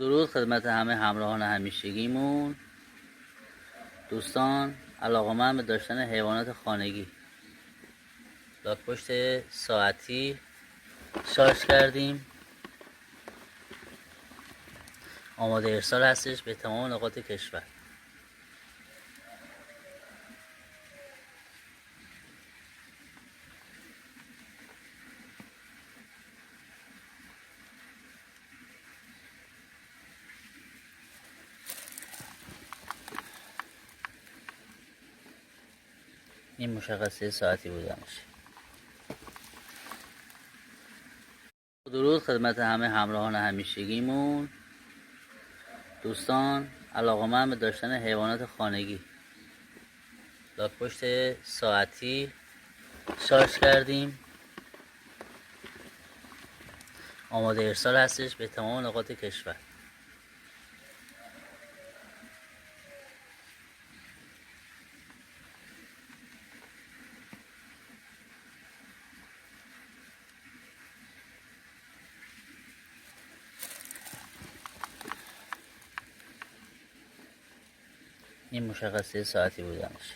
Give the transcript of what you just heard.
درود خدمت همه همراهان همیشگیمون. دوستان، علاقه‌مند به داشتن حیوانات خانگی، لاک‌پشت ساعتی شارژ کردیم. آماده ارسال هستش به تمام نقاط کشور. این مشخصه ساعتی بودنش. درود خدمت همه همراهان همیشگیمون. دوستان، علاقه‌مند به داشتن حیوانات خانگی، لاک‌پشت ساعتی شارژ کردیم. آماده ارسال هستش به تمام نقاط کشور. این مشخصه ساعتی بودنش.